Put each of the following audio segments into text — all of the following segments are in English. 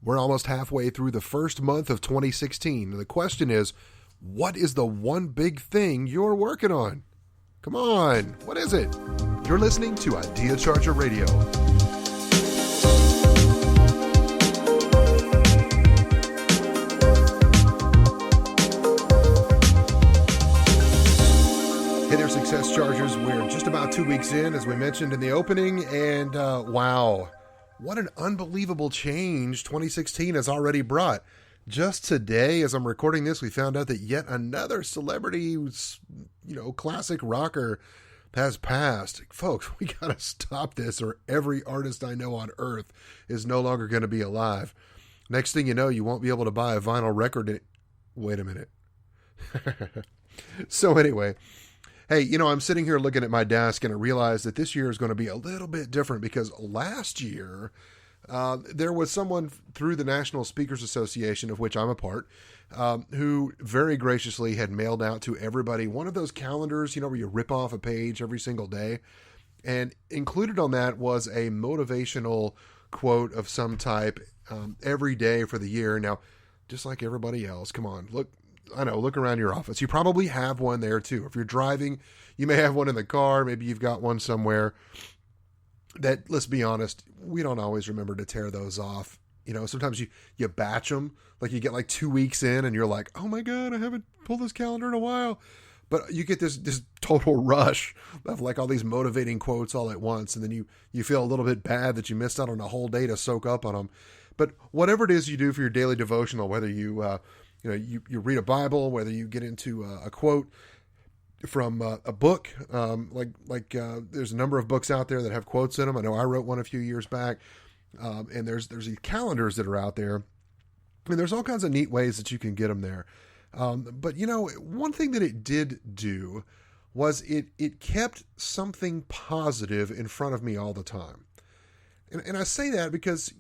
We're almost halfway through the first month of 2016. And the question is, what is the one big thing you're working on? Come on, what is it? You're listening to Idea Charger Radio. Hey there, Success Chargers. We're just about 2 weeks in, as we mentioned in the opening, and wow, what an unbelievable change 2016 has already brought. Just today, as I'm recording this, we found out that yet another celebrity, classic rocker has passed. Folks, we gotta stop this, or every artist I know on earth is no longer going to be alive. Next thing you know, you won't be able to buy a vinyl record. Wait a minute. So anyway, hey, I'm sitting here looking at my desk and I realized that this year is going to be a little bit different because last year there was someone through the National Speakers Association, of which I'm a part, who very graciously had mailed out to everybody one of those calendars, where you rip off a page every single day. And included on that was a motivational quote of some type every day for the year. Now, just like everybody else, come on, look around your office. You probably have one there too. If you're driving, you may have one in the car. Maybe you've got one somewhere that, let's be honest, we don't always remember to tear those off. Sometimes you batch them, like you get like 2 weeks in and you're like, oh my God, I haven't pulled this calendar in a while. But you get this total rush of like all these motivating quotes all at once. And then you feel a little bit bad that you missed out on a whole day to soak up on them. But whatever it is you do for your daily devotional, whether you read a Bible, whether you get into a quote from a book, there's a number of books out there that have quotes in them. I know I wrote one a few years back, and there's these calendars that are out there, and there's all kinds of neat ways that you can get them there. But one thing that it did do was it kept something positive in front of me all the time. And I say that because,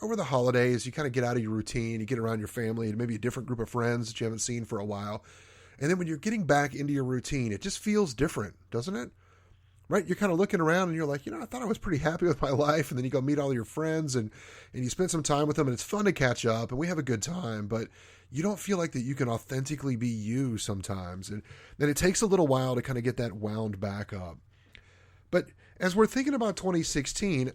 over the holidays, you kind of get out of your routine, you get around your family and maybe a different group of friends that you haven't seen for a while. And then when you're getting back into your routine, it just feels different, doesn't it? Right? You're kind of looking around and you're like, I thought I was pretty happy with my life. And then you go meet all your friends and you spend some time with them and it's fun to catch up and we have a good time, but you don't feel like that you can authentically be you sometimes. And then it takes a little while to kind of get that wound back up. But as we're thinking about 2016,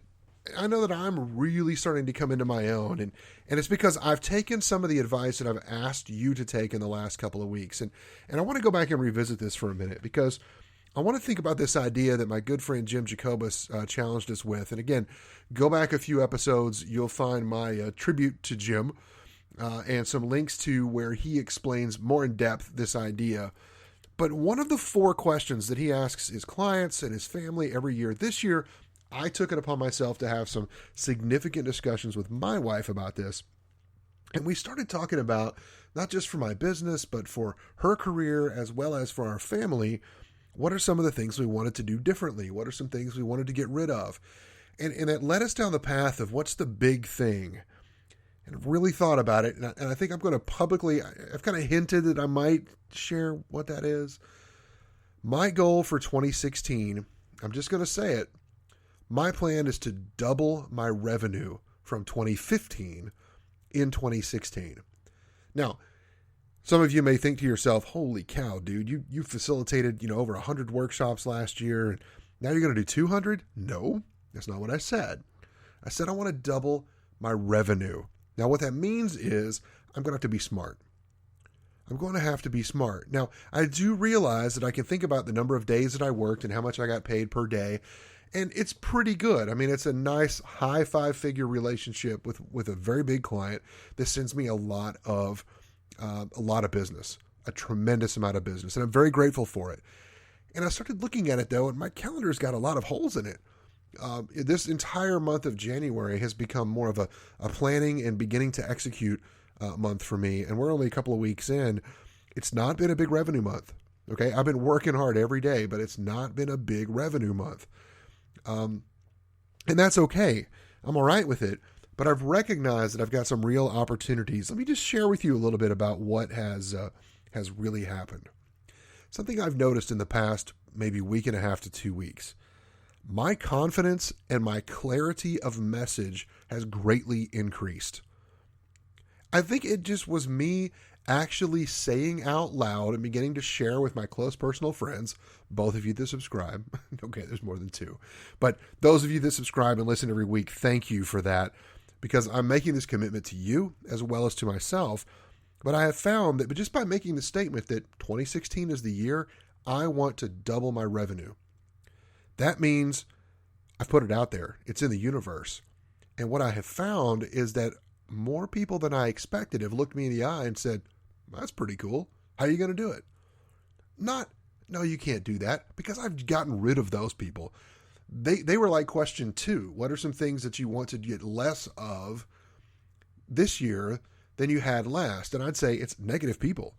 I know that I'm really starting to come into my own, and it's because I've taken some of the advice that I've asked you to take in the last couple of weeks. And I want to go back and revisit this for a minute because I want to think about this idea that my good friend Jim Jacobus challenged us with. And again, go back a few episodes, you'll find my tribute to Jim and some links to where he explains more in depth this idea. But one of the 4 questions that he asks his clients and his family every year, this year, I took it upon myself to have some significant discussions with my wife about this. And we started talking about, not just for my business, but for her career as well as for our family, what are some of the things we wanted to do differently? What are some things we wanted to get rid of? And it led us down the path of what's the big thing? And I've really thought about it. And I think I'm going to publicly, I've kind of hinted that I might share what that is. My goal for 2016, I'm just going to say it. My plan is to double my revenue from 2015 in 2016. Now, some of you may think to yourself, holy cow, dude, you facilitated, over 100 workshops last year, and now you're going to do 200? No, that's not what I said. I said I want to double my revenue. Now, what that means is I'm going to have to be smart. I'm going to have to be smart. Now, I do realize that I can think about the number of days that I worked and how much I got paid per day. And it's pretty good. I mean, it's a nice high 5-figure relationship with a very big client that sends me a lot of business, a tremendous amount of business. And I'm very grateful for it. And I started looking at it though, and my calendar's got a lot of holes in it. This entire month of January has become more of a planning and beginning to execute month for me. And we're only a couple of weeks in. It's not been a big revenue month. Okay. I've been working hard every day, but it's not been a big revenue month. And that's okay. I'm all right with it, but I've recognized that I've got some real opportunities. Let me just share with you a little bit about what has really happened. Something I've noticed in the past maybe week and a half to 2 weeks. my confidence and my clarity of message has greatly increased. I think it just was me actually saying out loud and beginning to share with my close personal friends, both of you that subscribe. Okay, there's more than two. But those of you that subscribe and listen every week, thank you for that, because I'm making this commitment to you as well as to myself. But I have found that just by making the statement that 2016 is the year I want to double my revenue, that means I've put it out there. It's in the universe. And what I have found is that more people than I expected have looked me in the eye and said, that's pretty cool. How are you going to do it? Not, no, you can't do that, because I've gotten rid of those people. They were like question 2. What are some things that you want to get less of this year than you had last? And I'd say it's negative people.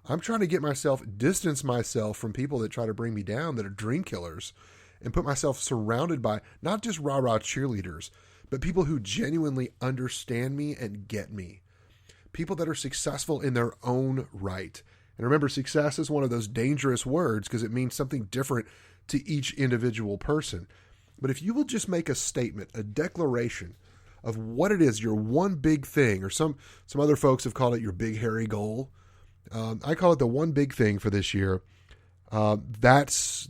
I'm trying to distance myself from people that try to bring me down, that are dream killers, and put myself surrounded by not just rah-rah cheerleaders, but people who genuinely understand me and get me. People that are successful in their own right. And remember, success is one of those dangerous words because it means something different to each individual person. But if you will just make a statement, a declaration of what it is, your one big thing, or some other folks have called it your big hairy goal. I call it the one big thing for this year. That's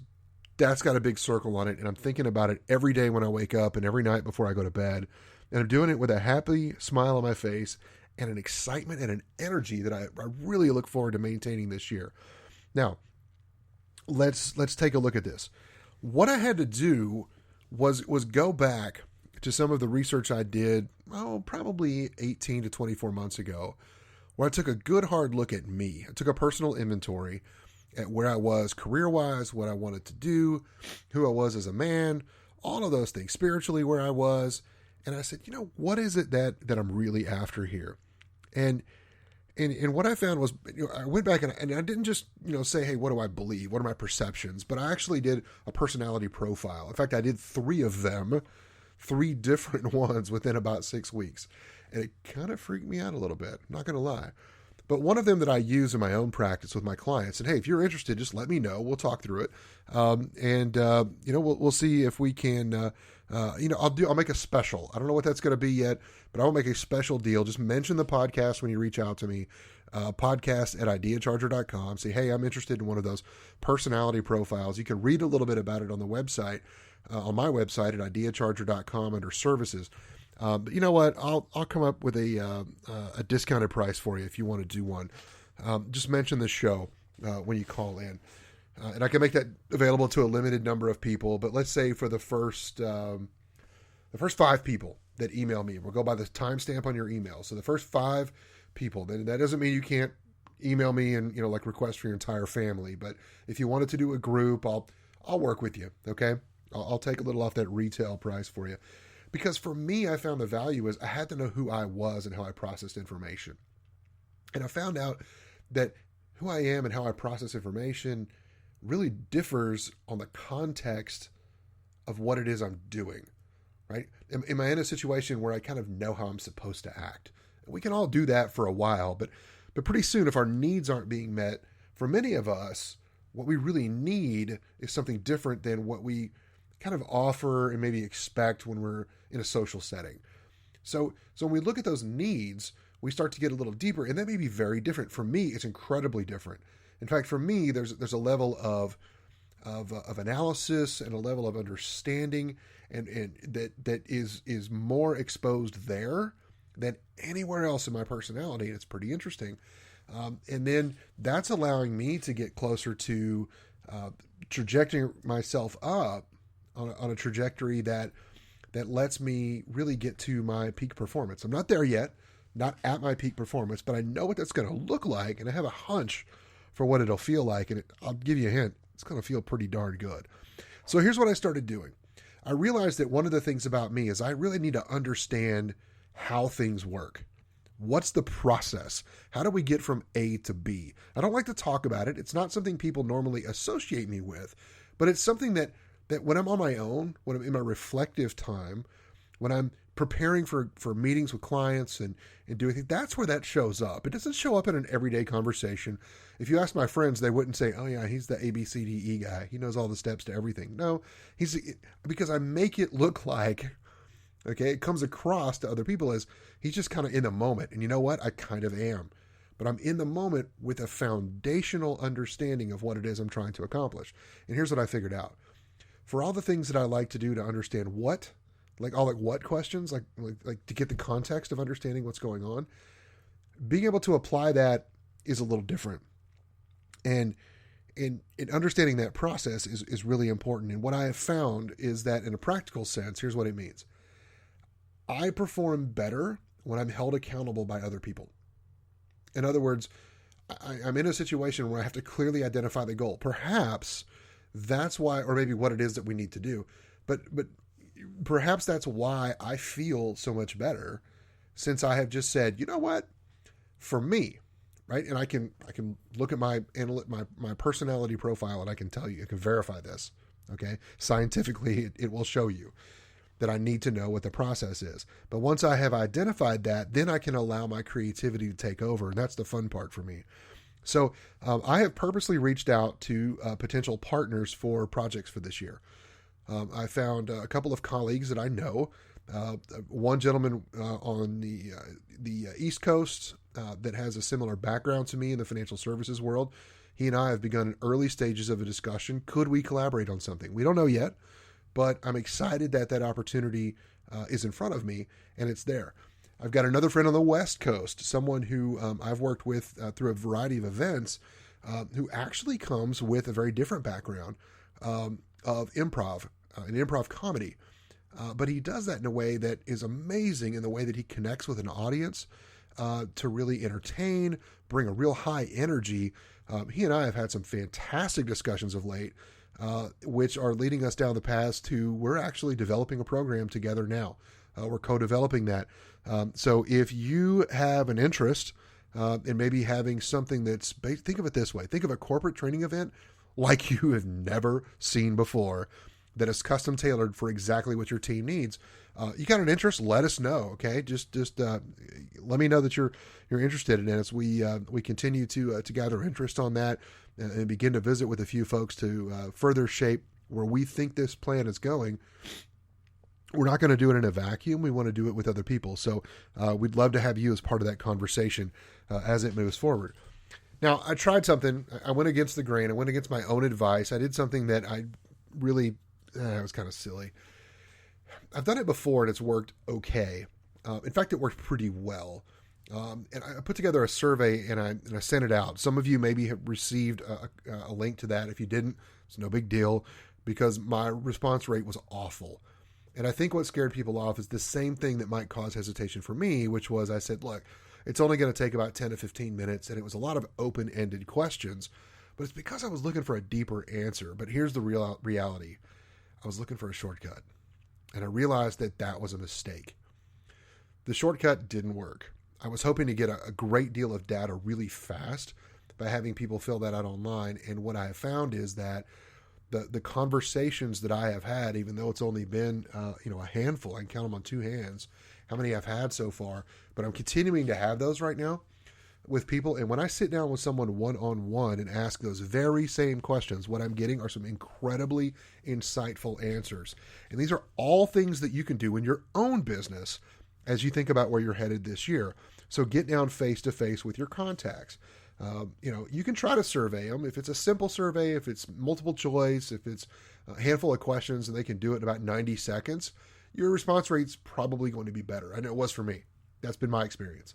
got a big circle on it, and I'm thinking about it every day when I wake up and every night before I go to bed. And I'm doing it with a happy smile on my face and an excitement and an energy that I really look forward to maintaining this year. Now, let's take a look at this. What I had to do was go back to some of the research I did, probably 18 to 24 months ago, where I took a good hard look at me. I took a personal inventory at where I was career-wise, what I wanted to do, who I was as a man, all of those things, spiritually where I was. And I said, what is it that I'm really after here? And what I found was, I went back and I didn't just, say, hey, what do I believe? What are my perceptions? But I actually did a personality profile. In fact, I did 3 of them, 3 different ones within about 6 weeks. And it kind of freaked me out a little bit, I'm not going to lie. But one of them that I use in my own practice with my clients, and hey, if you're interested, just let me know. We'll talk through it. We'll see if we can, I'll make a special. I don't know what that's going to be yet, but I'll make a special deal. Just mention the podcast when you reach out to me, podcast@ideacharger.com. Say, hey, I'm interested in one of those personality profiles. You can read a little bit about it on the website, on my website at ideacharger.com under services. But you know what? I'll come up with a discounted price for you if you want to do one. Just mention the show when you call in, and I can make that available to a limited number of people. But let's say for the first 5 people that email me, we'll go by the timestamp on your email. So the first 5 people. Then that doesn't mean you can't email me and like request for your entire family. But if you wanted to do a group, I'll work with you. Okay, I'll take a little off that retail price for you. Because for me, I found the value is I had to know who I was and how I processed information. And I found out that who I am and how I process information really differs on the context of what it is I'm doing, right? Am I in a situation where I kind of know how I'm supposed to act? And we can all do that for a while, but pretty soon, if our needs aren't being met, for many of us, what we really need is something different than what we kind of offer and maybe expect when we're in a social setting. So when we look at those needs, we start to get a little deeper, and that may be very different. For me, it's incredibly different. In fact, for me, there's a level of analysis and a level of understanding, and that is more exposed there than anywhere else in my personality, and it's pretty interesting. And then that's allowing me to get closer to trajecting myself up on a trajectory that lets me really get to my peak performance. I'm not there yet, not at my peak performance, but I know what that's going to look like, and I have a hunch for what it'll feel like, and I'll give you a hint. It's going to feel pretty darn good. So here's what I started doing. I realized that one of the things about me is I really need to understand how things work. What's the process? How do we get from A to B? I don't like to talk about it. It's not something people normally associate me with, but it's something that when I'm on my own, when I'm in my reflective time, when I'm preparing for meetings with clients and doing things, that's where that shows up. It doesn't show up in an everyday conversation. If you ask my friends, they wouldn't say, oh yeah, he's the ABCDE guy. He knows all the steps to everything. No, because I make it look like, okay, it comes across to other people as he's just kind of in the moment. And you know what? I kind of am. But I'm in the moment with a foundational understanding of what it is I'm trying to accomplish. And here's what I figured out. For all the things that I like to do to understand what, like all like what questions, like to get the context of understanding what's going on, being able to apply that is a little different. And in understanding that process is really important. And what I have found is that in a practical sense, here's what it means. I perform better when I'm held accountable by other people. In other words, I'm in a situation where I have to clearly identify the goal. Perhaps that's why, or maybe what it is that we need to do, but perhaps that's why I feel so much better, since I have just said, you know what, for me, right? And I can look at my personality profile and I can tell you, I can verify this. Okay. Scientifically, it will show you that I need to know what the process is. But once I have identified that, then I can allow my creativity to take over. And that's the fun part for me. So I have purposely reached out to potential partners for projects for this year. I found a couple of colleagues that I know. One gentleman on the East Coast that has a similar background to me in the financial services world. He and I have begun in early stages of a discussion. Could we collaborate on something? We don't know yet, but I'm excited that opportunity is in front of me and it's there. I've got another friend on the West Coast, someone who I've worked with through a variety of events, who actually comes with a very different background of improv and improv comedy. But he does that in a way that is amazing, in the way that he connects with an audience to really entertain, bring a real high energy. He and I have had some fantastic discussions of late, which are leading us down the path to, we're actually developing a program together now. We're co-developing that. So if you have an interest in maybe having something that's, think of it this way, think of a corporate training event like you have never seen before, that is custom tailored for exactly what your team needs. You got an interest? Let us know. Okay. Just let me know that you're interested in it as we continue to gather interest on that and begin to visit with a few folks to further shape where we think this plan is going. We're not going to do it in a vacuum. We want to do it with other people. So we'd love to have you as part of that conversation as it moves forward. Now, I tried something. I went against the grain. I went against my own advice. I did something that I really, it was kind of silly. I've done it before and it's worked okay. In fact, it worked pretty well. And I put together a survey and I sent it out. Some of you maybe have received a link to that. If you didn't, it's no big deal, because my response rate was awful. And I think what scared people off is the same thing that might cause hesitation for me, which was I said, look, it's only going to take about 10 to 15 minutes. And it was a lot of open-ended questions, but it's because I was looking for a deeper answer. But here's the reality. I was looking for a shortcut, and I realized that was a mistake. The shortcut didn't work. I was hoping to get a great deal of data really fast by having people fill that out online. And what I have found is that the conversations that I have had, even though it's only been a handful, I can count them on two hands, how many I've had so far, but I'm continuing to have those right now with people. And when I sit down with someone one-on-one and ask those very same questions, what I'm getting are some incredibly insightful answers. And these are all things that you can do in your own business as you think about where you're headed this year. So get down face-to-face with your contacts. You can try to survey them. If it's a simple survey, if it's multiple choice, if it's a handful of questions and they can do it in about 90 seconds, your response rate's probably going to be better. I know it was for me. That's been my experience.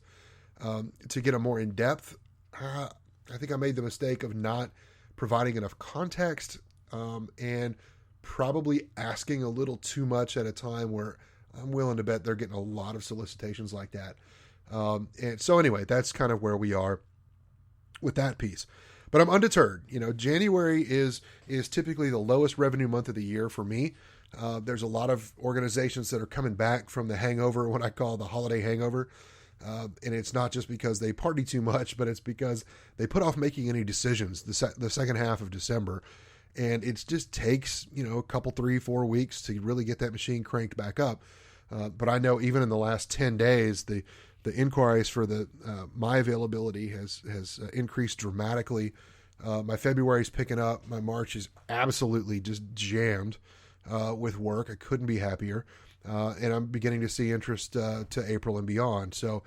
To get a more in-depth, I think I made the mistake of not providing enough context and probably asking a little too much at a time where I'm willing to bet they're getting a lot of solicitations like that. And so anyway, that's kind of where we are with that piece. But I'm undeterred. January is typically the lowest revenue month of the year for me. There's a lot of organizations that are coming back from the hangover, what I call the holiday hangover. And it's not just because they party too much, but it's because they put off making any decisions the second half of December. And it just takes, a couple, 3-4 weeks to really get that machine cranked back up. But I know even in the last 10 days, the inquiries for my availability has increased dramatically. My February's picking up. My March is absolutely just jammed with work. I couldn't be happier. And I'm beginning to see interest to April and beyond. So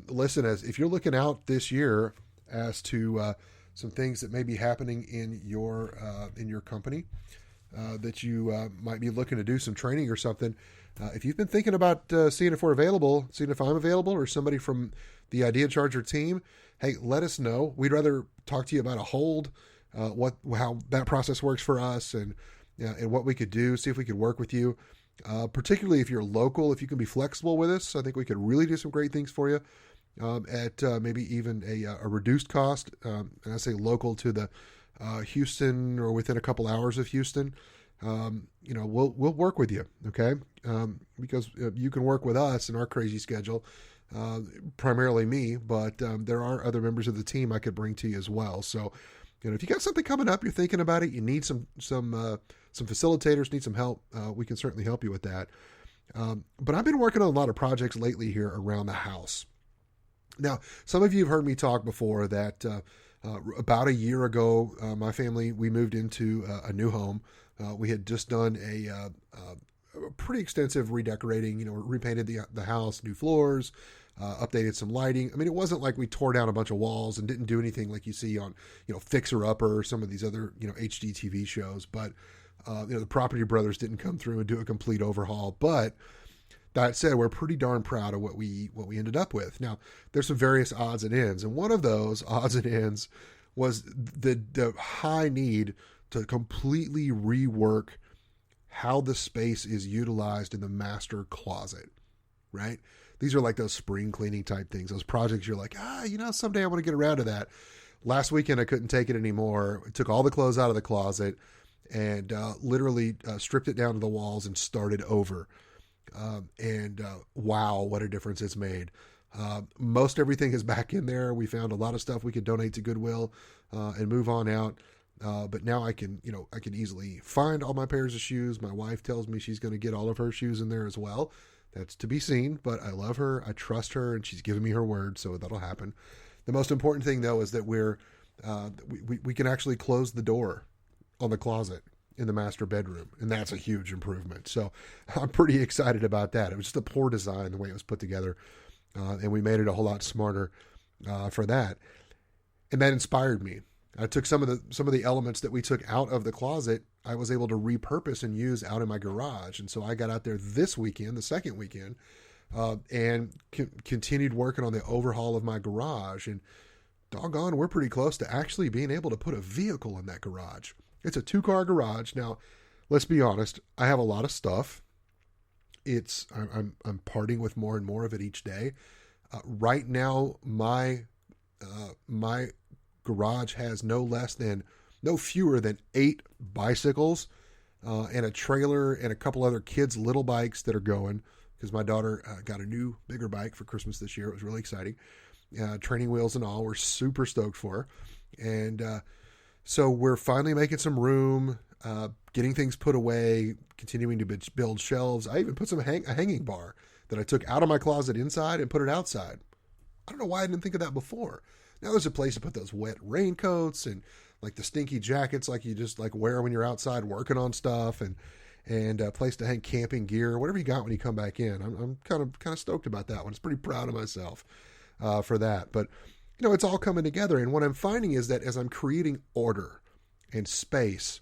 listen, if you're looking out this year as to some things that may be happening in your company, that you might be looking to do some training or something, if you've been thinking about seeing if we're available, seeing if I'm available or somebody from the Idea Charger team, hey, let us know. We'd rather talk to you about a hold, how that process works for us, and what we could do, see if we could work with you. Particularly if you're local, if you can be flexible with us, I think we could really do some great things for you at maybe even a reduced cost. And I say local to the Houston or within a couple hours of Houston. We'll work with you, okay? Because you can work with us in our crazy schedule, primarily me, but there are other members of the team I could bring to you as well. So, if you got something coming up, you're thinking about it, you need some facilitators, need some help, we can certainly help you with that. But I've been working on a lot of projects lately here around the house. Now, some of you have heard me talk before that about a year ago, my family, we moved into a new home. We had just done a pretty extensive redecorating, repainted the house, new floors, updated some lighting. I mean, it wasn't like we tore down a bunch of walls and didn't do anything like you see on, Fixer Upper or some of these other, HGTV shows. But, the Property Brothers didn't come through and do a complete overhaul. But that said, we're pretty darn proud of what we ended up with. Now, there's some various odds and ends. And one of those odds and ends was the high need to completely rework how the space is utilized in the master closet, right? These are like those spring cleaning type things, those projects you're like, someday I want to get around to that. Last weekend, I couldn't take it anymore. I took all the clothes out of the closet and literally stripped it down to the walls and started over. Wow, what a difference it's made. Most everything is back in there. We found a lot of stuff we could donate to Goodwill and move on out. But now I can easily find all my pairs of shoes. My wife tells me she's going to get all of her shoes in there as well. That's to be seen, but I love her. I trust her, and she's given me her word, so that'll happen. The most important thing, though, is that we can actually close the door on the closet in the master bedroom, and that's a huge improvement. So I'm pretty excited about that. It was just a poor design the way it was put together, and we made it a whole lot smarter for that. And that inspired me. I took some of the elements that we took out of the closet, I was able to repurpose and use out in my garage. And so I got out there this weekend, the second weekend, and continued working on the overhaul of my garage. And doggone, we're pretty close to actually being able to put a vehicle in that garage. It's a 2-car garage. Now, let's be honest, I have a lot of stuff. I'm parting with more and more of it each day. Right now, my garage has no fewer than 8 bicycles and a trailer and a couple other kids' little bikes that are going, because my daughter got a new, bigger bike for Christmas this year. It was really exciting. Training wheels and all. We're super stoked for her. And so we're finally making some room, getting things put away, continuing to build shelves. I even put a hanging bar that I took out of my closet inside and put it outside. I don't know why I didn't think of that before. Now there's a place to put those wet raincoats and like the stinky jackets like you just like wear when you're outside working on stuff, and a place to hang camping gear, whatever you got when you come back in. I'm kind of stoked about that one. It's pretty proud of myself for that. But it's all coming together. And what I'm finding is that as I'm creating order and space,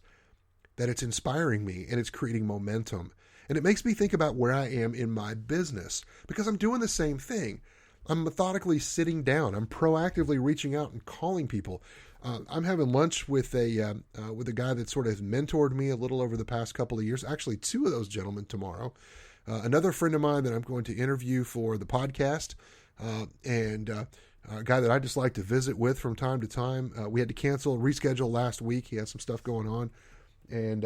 that it's inspiring me and it's creating momentum. And it makes me think about where I am in my business, because I'm doing the same thing. I'm methodically sitting down. I'm proactively reaching out and calling people. I'm having lunch with a guy that sort of mentored me a little over the past couple of years. Actually, 2 of those gentlemen tomorrow. Another friend of mine that I'm going to interview for the podcast, and a guy that I just like to visit with from time to time. We had to reschedule last week. He had some stuff going on, and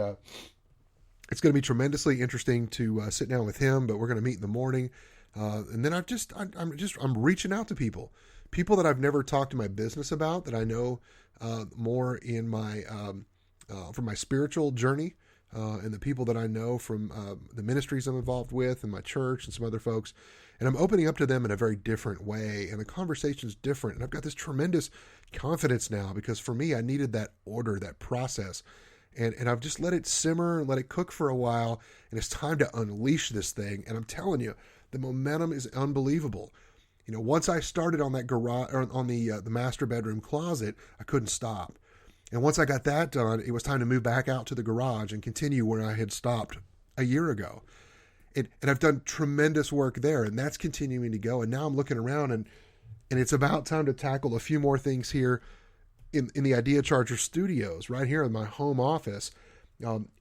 it's going to be tremendously interesting to sit down with him. But we're going to meet in the morning. And then I'm reaching out to people that I've never talked to my business about, that I know more in my from my spiritual journey, and the people that I know from the ministries I'm involved with and my church and some other folks. And I'm opening up to them in a very different way. And the conversation's different. And I've got this tremendous confidence now because for me, I needed that order, that process. And I've just let it simmer and let it cook for a while. And it's time to unleash this thing. And I'm telling you, the momentum is unbelievable. You know, once I started on that garage, or on the master bedroom closet, I couldn't stop. And once I got that done, it was time to move back out to the garage and continue where I had stopped a year ago. And I've done tremendous work there, and that's continuing to go. And now I'm looking around, and it's about time to tackle a few more things here in the Idea Charger studios, right here in my home office.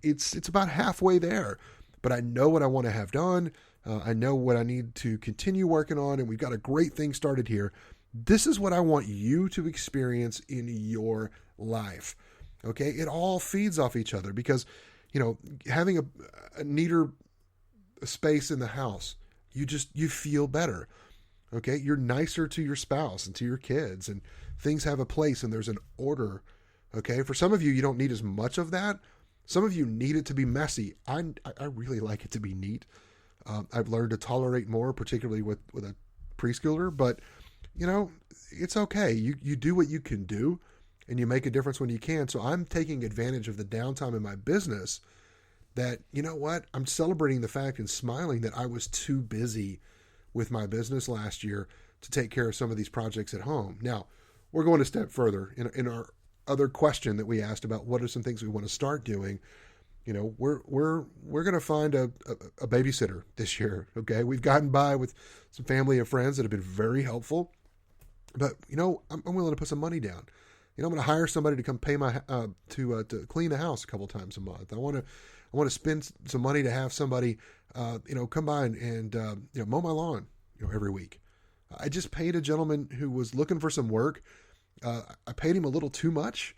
It's about halfway there, but I know what I want to have done. I know what I need to continue working on, and we've got a great thing started here. This is what I want you to experience in your life. Okay? It all feeds off each other because, you know, having a neater space in the house, you feel better. Okay? You're nicer to your spouse and to your kids, and things have a place and there's an order. Okay? For some of you, you don't need as much of that. Some of you need it to be messy. I really like it to be neat. I've learned to tolerate more, particularly with a preschooler, but you know, it's okay. You do what you can do, and you make a difference when you can. So I'm taking advantage of the downtime in my business that, you know what, I'm celebrating the fact and smiling that I was too busy with my business last year to take care of some of these projects at home. Now, we're going a step further in our other question that we asked about what are some things we want to start doing. You know, we're going to find a babysitter this year. Okay. We've gotten by with some family and friends that have been very helpful, but you know, I'm willing to put some money down. You know, I'm going to hire somebody to come pay my, to clean the house a couple times a month. I want to spend some money to have somebody, you know, come by and you know, mow my lawn, you know, every week. I just paid a gentleman who was looking for some work. I paid him a little too much.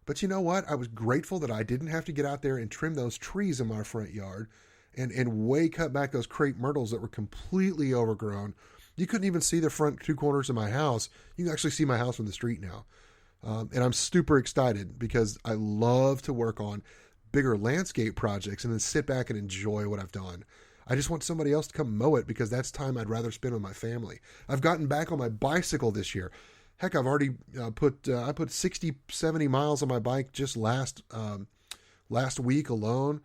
But you know what? I was grateful that I didn't have to get out there and trim those trees in my front yard and way cut back those crepe myrtles that were completely overgrown. You couldn't even see the front two corners of my house. You can actually see my house from the street now. And I'm super excited because I love to work on bigger landscape projects and then sit back and enjoy what I've done. I just want somebody else to come mow it because that's time I'd rather spend with my family. I've gotten back on my bicycle this year. Heck, I've already put 60, 70 miles on my bike just last week alone.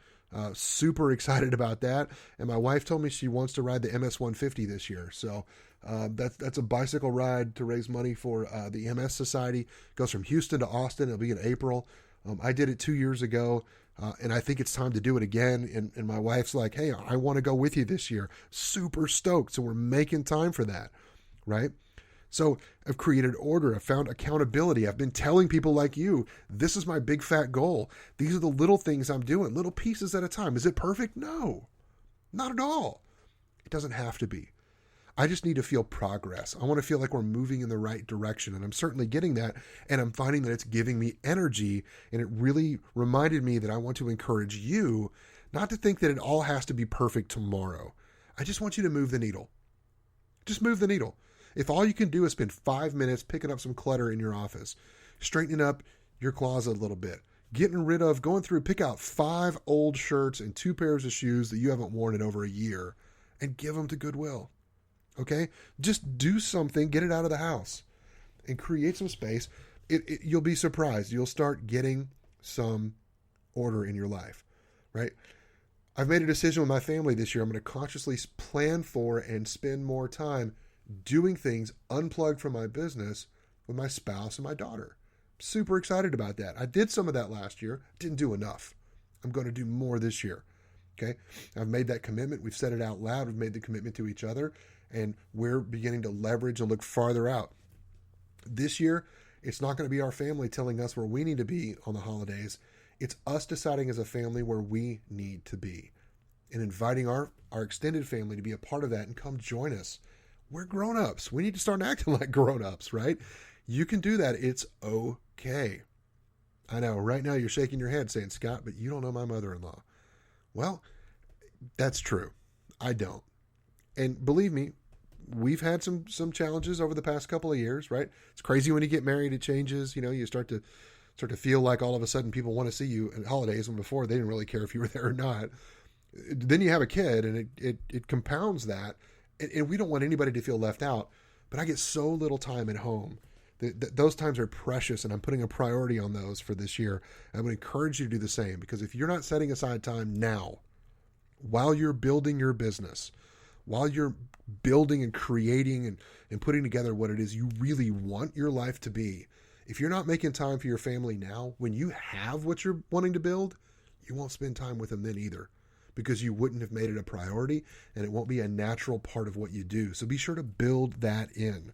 Super excited about that. And my wife told me she wants to ride the MS 150 this year. So that's a bicycle ride to raise money for the MS Society. It goes from Houston to Austin. It'll be in April. I did it 2 years ago, and I think it's time to do it again. And my wife's like, hey, I want to go with you this year. Super stoked. So we're making time for that, right? So I've created order. I've found accountability. I've been telling people like you, this is my big fat goal. These are the little things I'm doing, little pieces at a time. Is it perfect? No, not at all. It doesn't have to be. I just need to feel progress. I want to feel like we're moving in the right direction. And I'm certainly getting that. And I'm finding that it's giving me energy. And it really reminded me that I want to encourage you not to think that it all has to be perfect tomorrow. I just want you to move the needle. Just move the needle. If all you can do is spend 5 minutes picking up some clutter in your office, straightening up your closet a little bit, going through, pick out 5 old shirts and 2 pairs of shoes that you haven't worn in over a year and give them to Goodwill. Okay? Just do something, get it out of the house and create some space. You'll be surprised. You'll start getting some order in your life, right? I've made a decision with my family this year. I'm going to consciously plan for and spend more time doing things unplugged from my business with my spouse and my daughter. Super excited about that. I did some of that last year. Didn't do enough. I'm going to do more this year. Okay. I've made that commitment. We've said it out loud. We've made the commitment to each other, and we're beginning to leverage and look farther out. This year, it's not going to be our family telling us where we need to be on the holidays. It's us deciding as a family where we need to be and inviting our extended family to be a part of that and come join us. We're grown-ups. We need to start acting like grown-ups, right? You can do that. It's okay. I know right now you're shaking your head saying, Scott, but you don't know my mother-in-law. Well, that's true. I don't. And believe me, we've had some challenges over the past couple of years, right? It's crazy when you get married, it changes. You know, you start to start to feel like all of a sudden people want to see you at holidays when before they didn't really care if you were there or not. Then you have a kid, and it compounds that. And we don't want anybody to feel left out. But I get so little time at home. Those times are precious, and I'm putting a priority on those for this year. I would encourage you to do the same, because if you're not setting aside time now, while you're building your business, while you're building and creating and putting together what it is you really want your life to be, if you're not making time for your family now, when you have what you're wanting to build, you won't spend time with them then either, because you wouldn't have made it a priority, and it won't be a natural part of what you do. So be sure to build that in.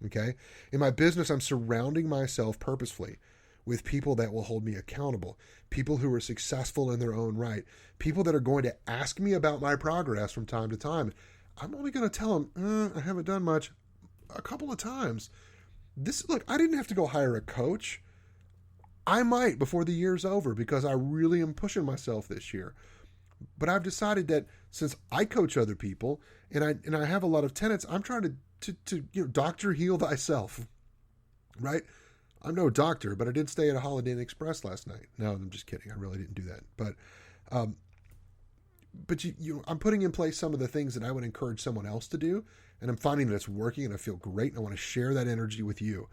Okay. In my business, I'm surrounding myself purposefully with people that will hold me accountable, people who are successful in their own right, people that are going to ask me about my progress from time to time. I'm only going to tell them, I haven't done much, a couple of times. Look, I didn't have to go hire a coach. I might before the year's over, because I really am pushing myself this year. But I've decided that since I coach other people and I have a lot of tenets, I'm trying to doctor, heal thyself, right? I'm no doctor, but I did stay at a Holiday Inn Express last night. No, I'm just kidding. I really didn't do that. But I'm putting in place some of the things that I would encourage someone else to do, and I'm finding that it's working, and I feel great, and I want to share that energy with you,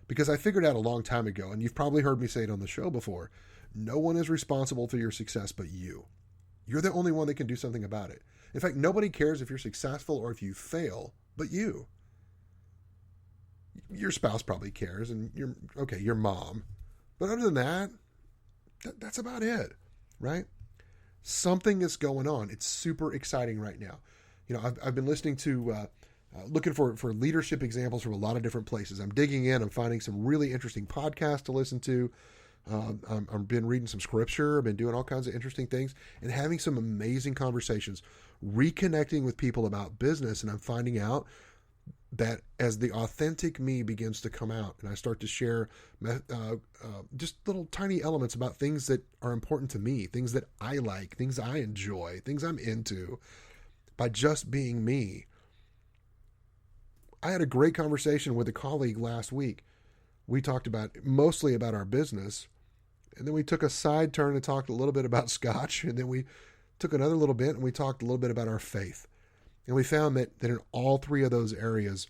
because I figured out a long time ago, and you've probably heard me say it on the show before, no one is responsible for your success but you. You're the only one that can do something about it. In fact, nobody cares if you're successful or if you fail but you. Your spouse probably cares, and your mom. But other than that, that's about it, right? Something is going on. It's super exciting right now. I've been listening to, looking for leadership examples from a lot of different places. I'm digging in. I'm finding some really interesting podcasts to listen to. I've been reading some scripture. I've been doing all kinds of interesting things and having some amazing conversations, reconnecting with people about business. And I'm finding out that as the authentic me begins to come out, and I start to share just little tiny elements about things that are important to me, things that I like, things I enjoy, things I'm into, by just being me. I had a great conversation with a colleague last week. We talked mostly about our business, and then we took a side turn and talked a little bit about Scotch, and then we took another little bit and we talked a little bit about our faith. And we found that in all three of those areas,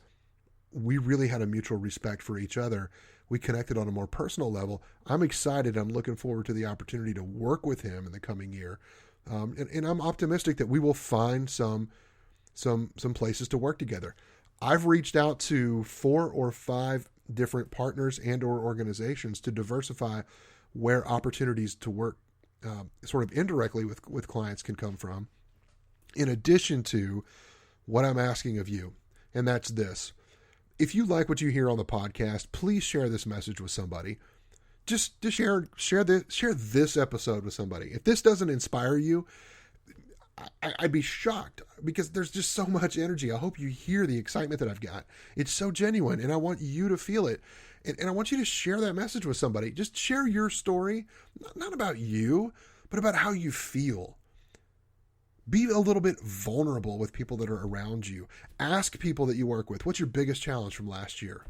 we really had a mutual respect for each other. We connected on a more personal level. I'm excited. I'm looking forward to the opportunity to work with him in the coming year. And I'm optimistic that we will find some places to work together. I've reached out to 4 or 5 different partners and or organizations to diversify where opportunities to work sort of indirectly with clients can come from, in addition to what I'm asking of you. And that's this. If you like what you hear on the podcast, please share this message with somebody. Just share this episode with somebody. If this doesn't inspire you, I'd be shocked, because there's just so much energy. I hope you hear the excitement that I've got. It's so genuine, and I want you to feel it. And I want you to share that message with somebody. Just share your story, not about you, but about how you feel. Be a little bit vulnerable with people that are around you. Ask people that you work with, what's your biggest challenge from last year?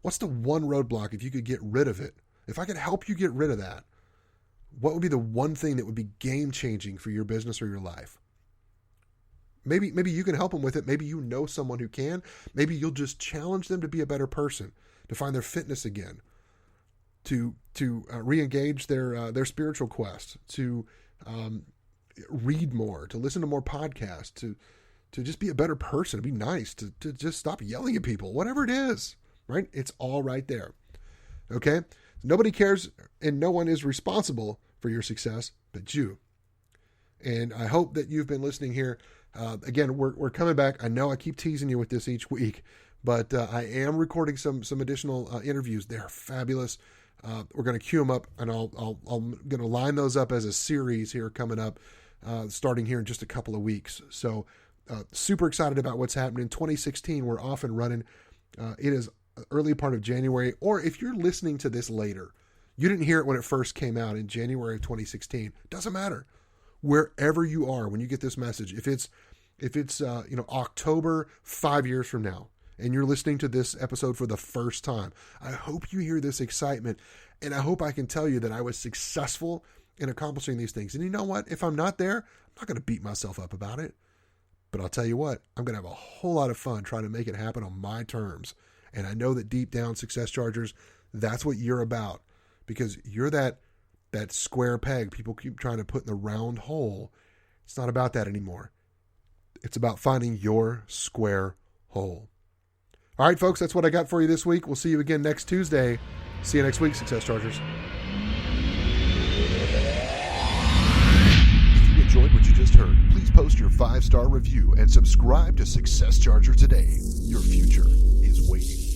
What's the one roadblock, if you could get rid of it? If I could help you get rid of that, what would be the one thing that would be game-changing for your business or your life? Maybe you can help them with it. Maybe you know someone who can. Maybe you'll just challenge them to be a better person, to find their fitness again, to re-engage their spiritual quest, to read more, to listen to more podcasts, to just be a better person, to be nice, to just stop yelling at people, whatever it is, right? It's all right there. Okay? Nobody cares and no one is responsible for your success but you. And I hope that you've been listening here. Again, we're coming back. I know I keep teasing you with this each week, but I am recording some additional interviews. They're fabulous. We're going to queue them up, and I'm going to line those up as a series here coming up, starting here in just a couple of weeks. So super excited about what's happening in 2016. We're off and running. It is early part of January, or if you're listening to this later, you didn't hear it when it first came out in January of 2016. Doesn't matter. Wherever you are when you get this message, if it's October 5 years from now, and you're listening to this episode for the first time, I hope you hear this excitement, and I hope I can tell you that I was successful in accomplishing these things. And you know what? If I'm not there, I'm not going to beat myself up about it. But I'll tell you what, I'm going to have a whole lot of fun trying to make it happen on my terms. And I know that deep down, Success Chargers, that's what you're about, because you're that square peg people keep trying to put in the round hole. It's not about that anymore. It's about finding your square hole. All right, folks, that's what I got for you this week. We'll see you again next Tuesday. See you next week, Success Chargers. If you enjoyed what you just heard, please post your 5-star review and subscribe to Success Charger today. Your future is waiting.